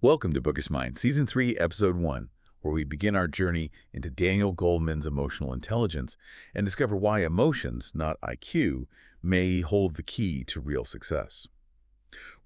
Welcome to Bookish Mind, Season 3, Episode 1, where we begin our journey into Daniel Goleman's emotional intelligence and discover why emotions, not IQ, may hold the key to real success.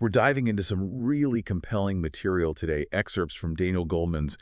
We're diving into some really compelling material today, excerpts from Daniel Goleman's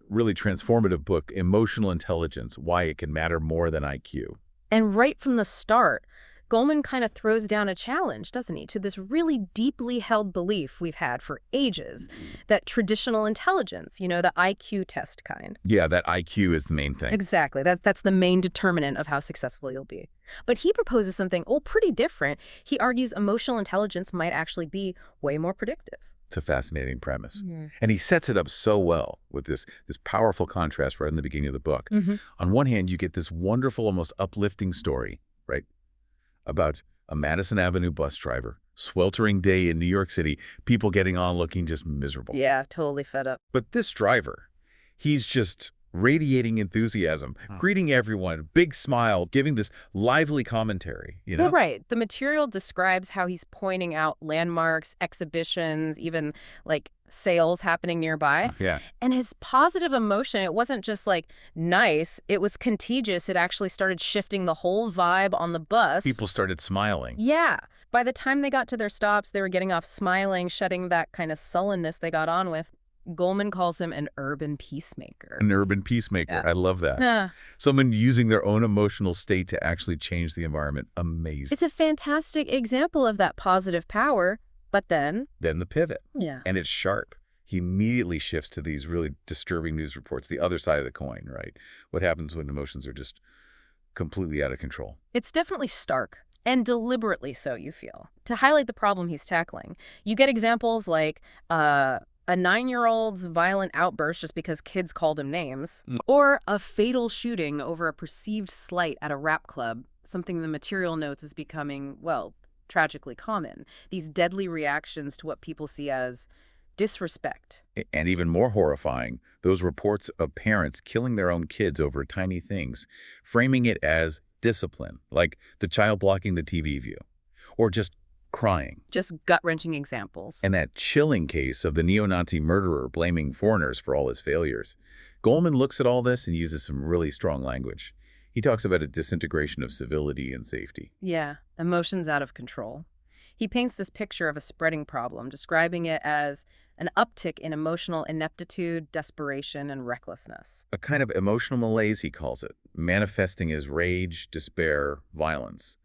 really transformative book, Emotional Intelligence, Why It Can Matter More Than IQ. And right from the start, Goleman kind of throws down a challenge, doesn't he, to this really deeply held belief we've had for ages, that traditional intelligence, the IQ test kind. Yeah, that IQ is the main thing. Exactly. That's the main determinant of how successful you'll be. But he proposes something, pretty different. He argues emotional intelligence might actually be way more predictive. It's a fascinating premise. And he sets it up so well with this powerful contrast right in the beginning of the book. On one hand, you get this wonderful, almost uplifting story, right, about a Madison Avenue bus driver, sweltering day in New York City, people getting on looking just miserable. Yeah, totally fed up. But this driver, he's just radiating enthusiasm, greeting everyone, big smile, giving this lively commentary, Well, right. The material describes how he's pointing out landmarks, exhibitions, even sales happening nearby. Yeah. And his positive emotion, it wasn't just nice, it was contagious. It actually started shifting the whole vibe on the bus. People started smiling. Yeah. By the time they got to their stops, they were getting off smiling, shedding that kind of sullenness they got on with. Goleman calls him an urban peacemaker. An urban peacemaker. Yeah. I love that. Yeah. Someone using their own emotional state to actually change the environment. Amazing. It's a fantastic example of that positive power, but then the pivot. Yeah. And it's sharp. He immediately shifts to these really disturbing news reports, the other side of the coin, right? What happens when emotions are just completely out of control? It's definitely stark. And deliberately so, you feel. To highlight the problem he's tackling, you get examples like a 9-year-old's violent outburst just because kids called him names, or a fatal shooting over a perceived slight at a rap club, something the material notes is becoming, tragically common. These deadly reactions to what people see as disrespect. And even more horrifying, those reports of parents killing their own kids over tiny things, framing it as discipline, like the child blocking the TV view, or just crying. Just gut-wrenching examples. And that chilling case of the neo-Nazi murderer blaming foreigners for all his failures. Goleman looks at all this and uses some really strong language. He talks about a disintegration of civility and safety. Yeah, emotions out of control. He paints this picture of a spreading problem, describing it as an uptick in emotional ineptitude, desperation, and recklessness. A kind of emotional malaise, he calls it, manifesting as rage, despair, violence.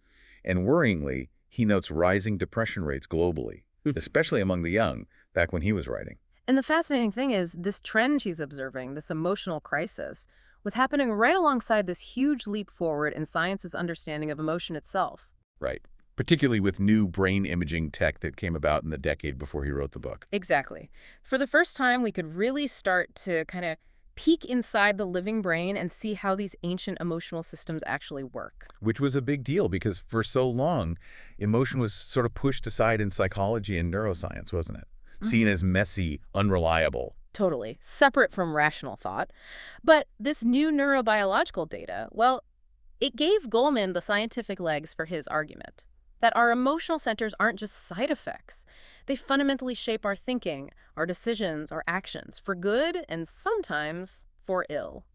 And worryingly, he notes rising depression rates globally, especially among the young, back when he was writing. And the fascinating thing is, this trend she's observing, this emotional crisis, was happening right alongside this huge leap forward in science's understanding of emotion itself. Right. Particularly with new brain imaging tech that came about in the decade before he wrote the book. Exactly. For the first time, we could really start to kind of peek inside the living brain and see how these ancient emotional systems actually work. Which was a big deal because for so long, emotion was sort of pushed aside in psychology and neuroscience, wasn't it? Seen as messy, unreliable. Totally. Separate from rational thought. But this new neurobiological data, it gave Goleman the scientific legs for his argument. That our emotional centers aren't just side effects. They fundamentally shape our thinking, our decisions, our actions, for good and sometimes for ill.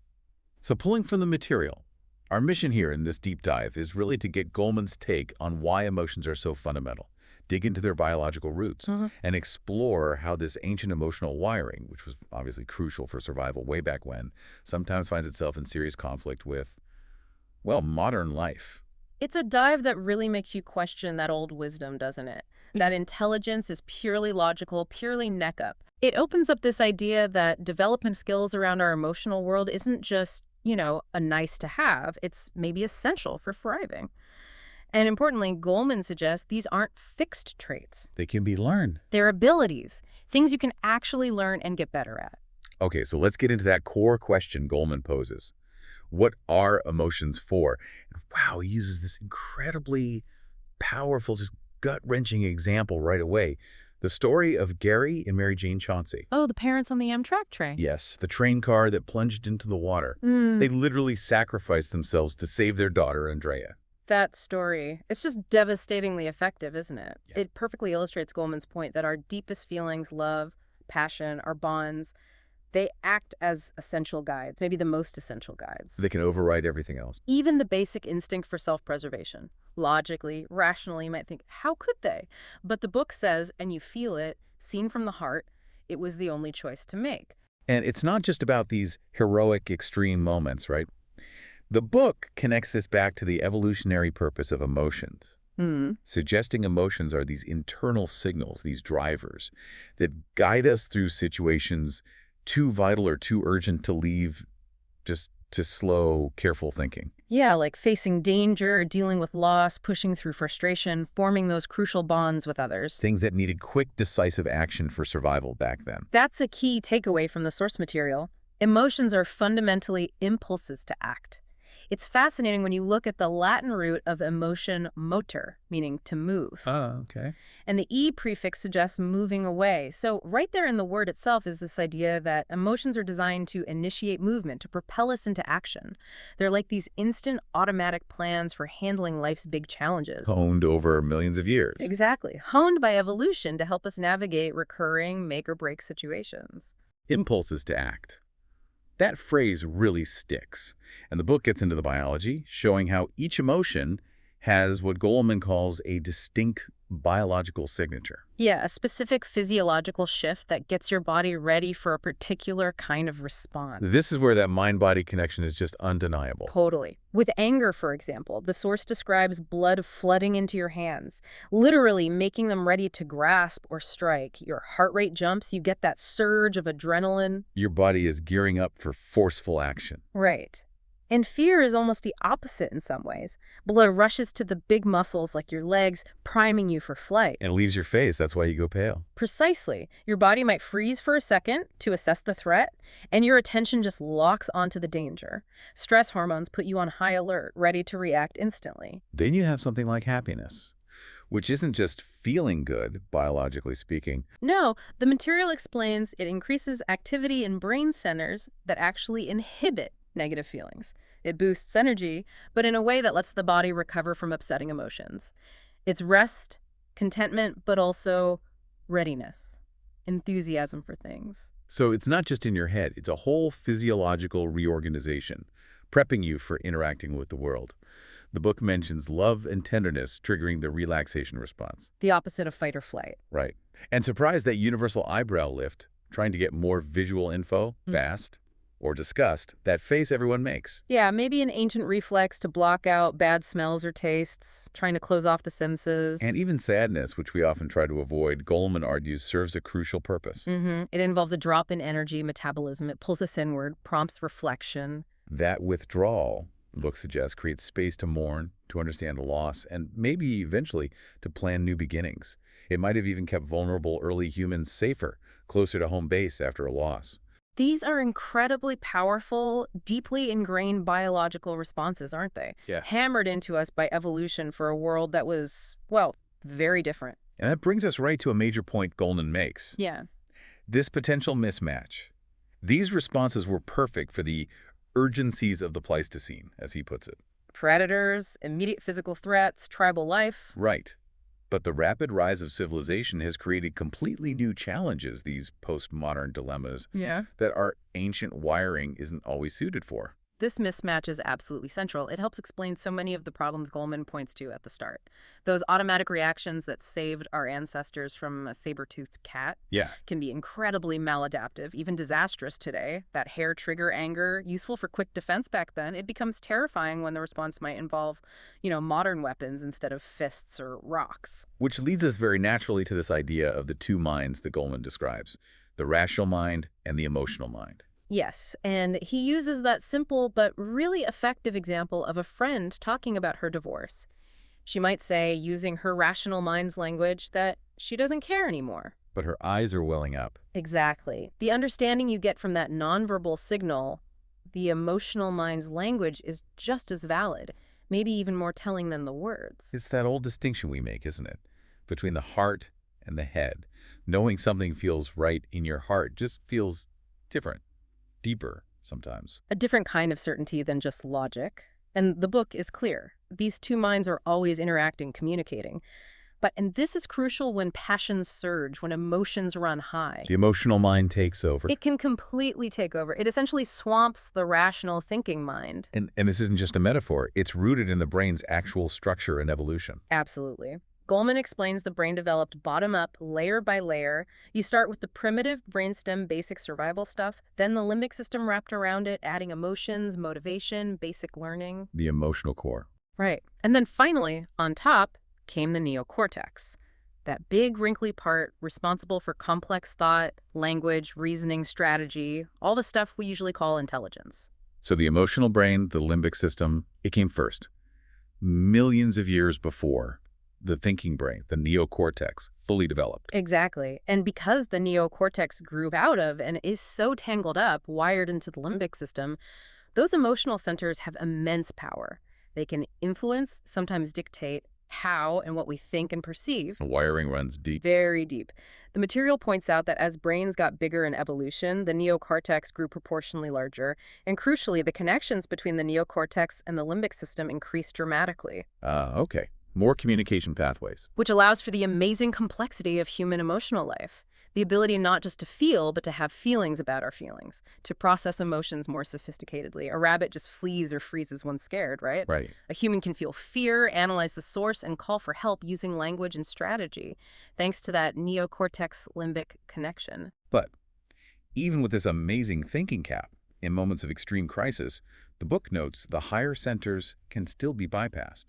So pulling from the material, our mission here in this deep dive is really to get Goleman's take on why emotions are so fundamental, dig into their biological roots, and explore how this ancient emotional wiring, which was obviously crucial for survival way back when, sometimes finds itself in serious conflict with, modern life. It's a dive that really makes you question that old wisdom, doesn't it? That intelligence is purely logical, purely neck up. It opens up this idea that development skills around our emotional world isn't just, a nice to have. It's maybe essential for thriving. And importantly, Goleman suggests these aren't fixed traits. They can be learned. They're abilities, things you can actually learn and get better at. Okay, so let's get into that core question Goleman poses. What are emotions for? Wow, he uses this incredibly powerful, just gut-wrenching example right away. The story of Gary and Mary Jane Chauncey. Oh, the parents on the Amtrak train. Yes, the train car that plunged into the water. They literally sacrificed themselves to save their daughter, Andrea. That story, it's just devastatingly effective, isn't it? Yeah. It perfectly illustrates Goleman's point that our deepest feelings, love, passion, our bonds, they act as essential guides, maybe the most essential guides. They can override everything else. Even the basic instinct for self-preservation. Logically, rationally, you might think, how could they? But the book says, and you feel it, seen from the heart, it was the only choice to make. And it's not just about these heroic, extreme moments, right? The book connects this back to the evolutionary purpose of emotions, suggesting emotions are these internal signals, these drivers, that guide us through situations too vital or too urgent to leave just to slow, careful thinking. Yeah, like facing danger, dealing with loss, pushing through frustration, forming those crucial bonds with others. Things that needed quick, decisive action for survival back then. That's a key takeaway from the source material. Emotions are fundamentally impulses to act. It's fascinating when you look at the Latin root of emotion motor, meaning to move. Oh, okay. And the E prefix suggests moving away. So right there in the word itself is this idea that emotions are designed to initiate movement, to propel us into action. They're like these instant automatic plans for handling life's big challenges. Honed over millions of years. Exactly. Honed by evolution to help us navigate recurring make-or-break situations. Impulses to act. That phrase really sticks, and the book gets into the biology, showing how each emotion has what Goleman calls a distinct biological signature. Yeah, a specific physiological shift that gets your body ready for a particular kind of response. This is where that mind-body connection is just undeniable. Totally. With anger, for example, the source describes blood flooding into your hands, literally making them ready to grasp or strike. Your heart rate jumps, you get that surge of adrenaline. Your body is gearing up for forceful action. Right. And fear is almost the opposite in some ways. Blood rushes to the big muscles like your legs, priming you for flight. And it leaves your face, that's why you go pale. Precisely. Your body might freeze for a second to assess the threat, and your attention just locks onto the danger. Stress hormones put you on high alert, ready to react instantly. Then you have something like happiness, which isn't just feeling good, biologically speaking. No, the material explains it increases activity in brain centers that actually inhibit negative feelings. It boosts energy, but in a way that lets the body recover from upsetting emotions. It's rest, contentment, but also readiness, enthusiasm for things. So it's not just in your head, it's a whole physiological reorganization, prepping you for interacting with the world. The book mentions love and tenderness triggering the relaxation response. The opposite of fight or flight. Right. And surprised that universal eyebrow lift, trying to get more visual info fast, or disgust, that face everyone makes. Yeah, maybe an ancient reflex to block out bad smells or tastes, trying to close off the senses. And even sadness, which we often try to avoid, Goleman argues serves a crucial purpose. It involves a drop in energy metabolism. It pulls us inward, prompts reflection. That withdrawal, the book suggests, creates space to mourn, to understand a loss, and maybe eventually to plan new beginnings. It might have even kept vulnerable early humans safer, closer to home base after a loss. These are incredibly powerful, deeply ingrained biological responses, aren't they? Yeah. Hammered into us by evolution for a world that was, well, very different. And that brings us right to a major point Goleman makes. Yeah. This potential mismatch. These responses were perfect for the urgencies of the Pleistocene, as he puts it. Predators, immediate physical threats, tribal life. Right. But the rapid rise of civilization has created completely new challenges, these postmodern dilemmas, that our ancient wiring isn't always suited for. This mismatch is absolutely central. It helps explain so many of the problems Goleman points to at the start. Those automatic reactions that saved our ancestors from a saber-toothed cat can be incredibly maladaptive, even disastrous today. That hair trigger anger, useful for quick defense back then, it becomes terrifying when the response might involve, modern weapons instead of fists or rocks. Which leads us very naturally to this idea of the two minds that Goleman describes, the rational mind and the emotional mind. Yes, and he uses that simple but really effective example of a friend talking about her divorce. She might say, using her rational mind's language, that she doesn't care anymore. But her eyes are welling up. Exactly. The understanding you get from that nonverbal signal, the emotional mind's language, is just as valid, maybe even more telling than the words. It's that old distinction we make, isn't it? Between the heart and the head. Knowing something feels right in your heart just feels different. Deeper, sometimes. A different kind of certainty than just logic. And the book is clear. These two minds are always interacting, communicating. And this is crucial when passions surge, when emotions run high. The emotional mind takes over. It can completely take over. It essentially swamps the rational thinking mind. And this isn't just a metaphor. It's rooted in the brain's actual structure and evolution. Absolutely. Goleman explains the brain developed bottom-up, layer by layer. You start with the primitive brainstem basic survival stuff, then the limbic system wrapped around it, adding emotions, motivation, basic learning. The emotional core. Right. And then finally, on top, came the neocortex. That big, wrinkly part responsible for complex thought, language, reasoning, strategy, all the stuff we usually call intelligence. So the emotional brain, the limbic system, it came first. Millions of years before the thinking brain, the neocortex, fully developed. Exactly. And because the neocortex grew out of and is so tangled up, wired into the limbic system, those emotional centers have immense power. They can influence, sometimes dictate, how and what we think and perceive. The wiring runs deep. Very deep. The material points out that as brains got bigger in evolution, the neocortex grew proportionally larger, and crucially, the connections between the neocortex and the limbic system increased dramatically. Okay. More communication pathways. Which allows for the amazing complexity of human emotional life. The ability not just to feel, but to have feelings about our feelings, to process emotions more sophisticatedly. A rabbit just flees or freezes when scared, right? Right. A human can feel fear, analyze the source, and call for help using language and strategy, thanks to that neocortex-limbic connection. But even with this amazing thinking cap, in moments of extreme crisis, the book notes the higher centers can still be bypassed.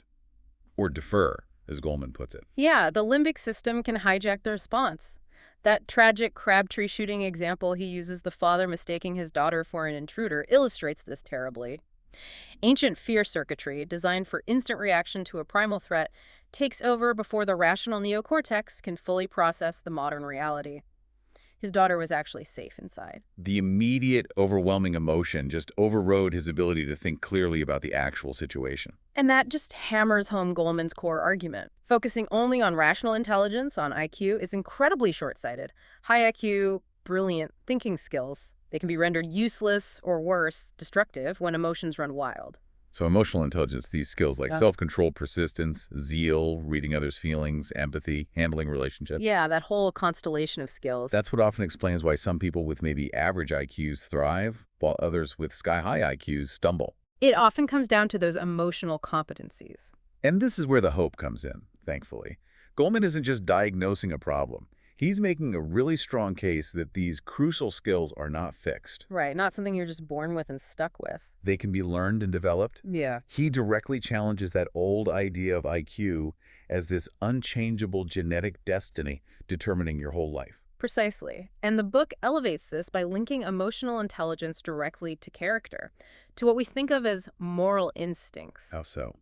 Or defer, as Goleman puts it. Yeah, the limbic system can hijack the response. That tragic crabtree shooting example he uses, the father mistaking his daughter for an intruder, illustrates this terribly. Ancient fear circuitry, designed for instant reaction to a primal threat, takes over before the rational neocortex can fully process the modern reality. His daughter was actually safe inside. The immediate, overwhelming emotion just overrode his ability to think clearly about the actual situation. And that just hammers home Goleman's core argument. Focusing only on rational intelligence, on IQ, is incredibly short-sighted. High IQ, brilliant thinking skills. They can be rendered useless or worse, destructive, when emotions run wild. So emotional intelligence, these skills like self-control, persistence, zeal, reading others' feelings, empathy, handling relationships. Yeah, that whole constellation of skills. That's what often explains why some people with maybe average IQs thrive, while others with sky-high IQs stumble. It often comes down to those emotional competencies. And this is where the hope comes in, thankfully. Goleman isn't just diagnosing a problem. He's making a really strong case that these crucial skills are not fixed. Right, not something you're just born with and stuck with. They can be learned and developed. Yeah. He directly challenges that old idea of IQ as this unchangeable genetic destiny determining your whole life. Precisely. And the book elevates this by linking emotional intelligence directly to character, to what we think of as moral instincts. How so?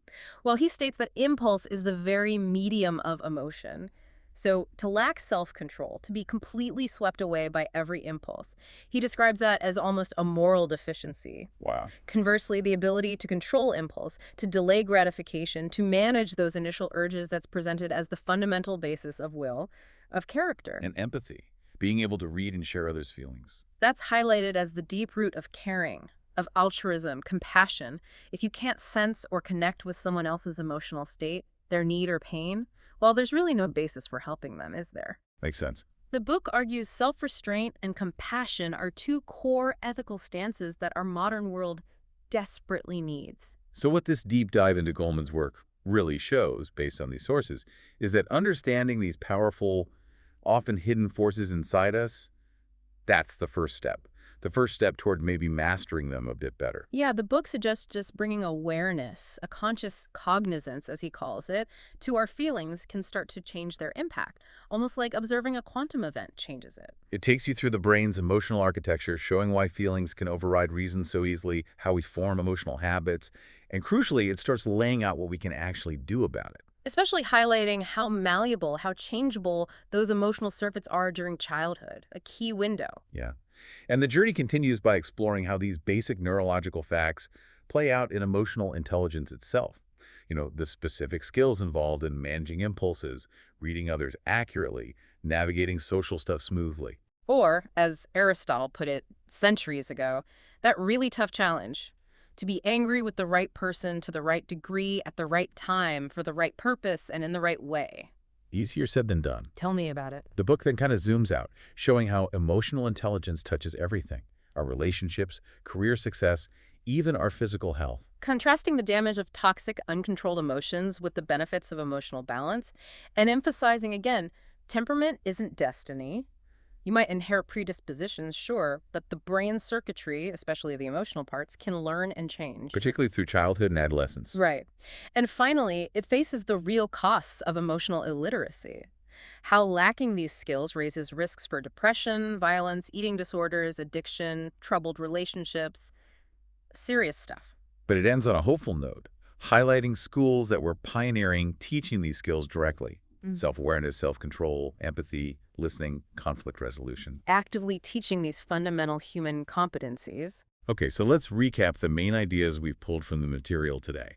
Well, he states that impulse is the very medium of emotion. So to lack self-control, to be completely swept away by every impulse, he describes that as almost a moral deficiency. Wow. Conversely, the ability to control impulse, to delay gratification, to manage those initial urges, that's presented as the fundamental basis of will, of character. And empathy, being able to read and share others' feelings. That's highlighted as the deep root of caring, of altruism, compassion. If you can't sense or connect with someone else's emotional state, their need or pain, well, there's really no basis for helping them, is there? Makes sense. The book argues self-restraint and compassion are two core ethical stances that our modern world desperately needs. So what this deep dive into Goleman's work really shows, based on these sources, is that understanding these powerful, often hidden forces inside us, that's the first step. The first step toward maybe mastering them a bit better. Yeah, the book suggests just bringing awareness, a conscious cognizance, as he calls it, to our feelings can start to change their impact, almost like observing a quantum event changes it. It takes you through the brain's emotional architecture, showing why feelings can override reason so easily, how we form emotional habits, and crucially, it starts laying out what we can actually do about it. Especially highlighting how malleable, how changeable those emotional circuits are during childhood, a key window. Yeah. And the journey continues by exploring how these basic neurological facts play out in emotional intelligence itself. You know, the specific skills involved in managing impulses, reading others accurately, navigating social stuff smoothly. Or, as Aristotle put it centuries ago, that really tough challenge. To be angry with the right person to the right degree at the right time for the right purpose and in the right way. Easier said than done. Tell me about it. The book then kind of zooms out, showing how emotional intelligence touches everything: our relationships, career success, even our physical health. Contrasting the damage of toxic, uncontrolled emotions with the benefits of emotional balance, and emphasizing again, temperament isn't destiny. You might inherit predispositions, sure, but the brain circuitry, especially the emotional parts, can learn and change. Particularly through childhood and adolescence. Right. And finally, it faces the real costs of emotional illiteracy. How lacking these skills raises risks for depression, violence, eating disorders, addiction, troubled relationships, serious stuff. But it ends on a hopeful note, highlighting schools that were pioneering teaching these skills directly. Self-awareness, self-control, empathy, listening, conflict resolution. Actively teaching these fundamental human competencies. Okay, so let's recap the main ideas we've pulled from the material today.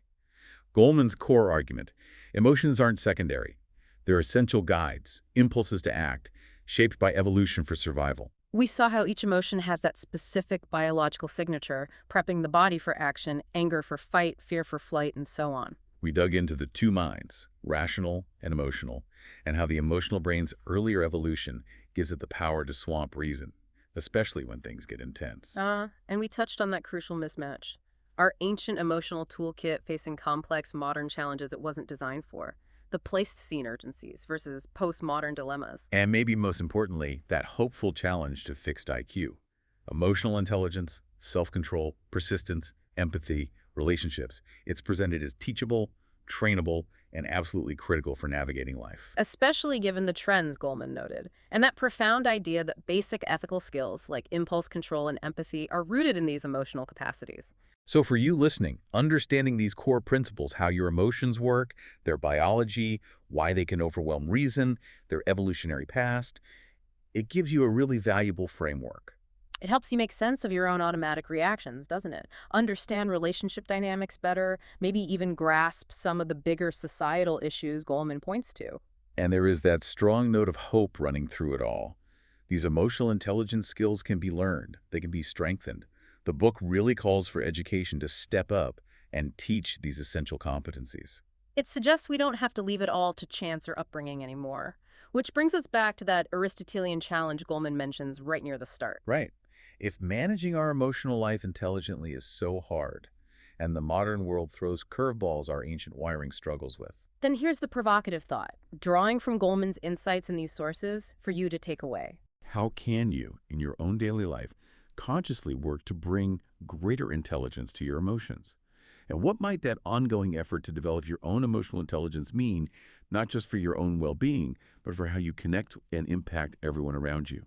Goleman's core argument: emotions aren't secondary. They're essential guides, impulses to act, shaped by evolution for survival. We saw how each emotion has that specific biological signature, prepping the body for action, anger for fight, fear for flight, and so on. We dug into the two minds, rational and emotional, and how the emotional brain's earlier evolution gives it the power to swamp reason, especially when things get intense. And we touched on that crucial mismatch. Our ancient emotional toolkit facing complex modern challenges it wasn't designed for. The Pleistocene urgencies versus postmodern dilemmas. And maybe most importantly, that hopeful challenge to fixed IQ. Emotional intelligence, self-control, persistence, empathy, relationships. It's presented as teachable, trainable, and absolutely critical for navigating life. Especially given the trends Goleman noted, and that profound idea that basic ethical skills like impulse control and empathy are rooted in these emotional capacities. So for you listening, understanding these core principles, how your emotions work, their biology, why they can overwhelm reason, their evolutionary past, it gives you a really valuable framework. It helps you make sense of your own automatic reactions, doesn't it? Understand relationship dynamics better, maybe even grasp some of the bigger societal issues Goleman points to. And there is that strong note of hope running through it all. These emotional intelligence skills can be learned. They can be strengthened. The book really calls for education to step up and teach these essential competencies. It suggests we don't have to leave it all to chance or upbringing anymore, which brings us back to that Aristotelian challenge Goleman mentions right near the start. Right. If managing our emotional life intelligently is so hard, and the modern world throws curveballs our ancient wiring struggles with, Then here's the provocative thought, drawing from Goleman's insights in these sources for you to take away. how can you, in your own daily life, consciously work to bring greater intelligence to your emotions? And what might that ongoing effort to develop your own emotional intelligence mean, not just for your own well-being, but for how you connect and impact everyone around you?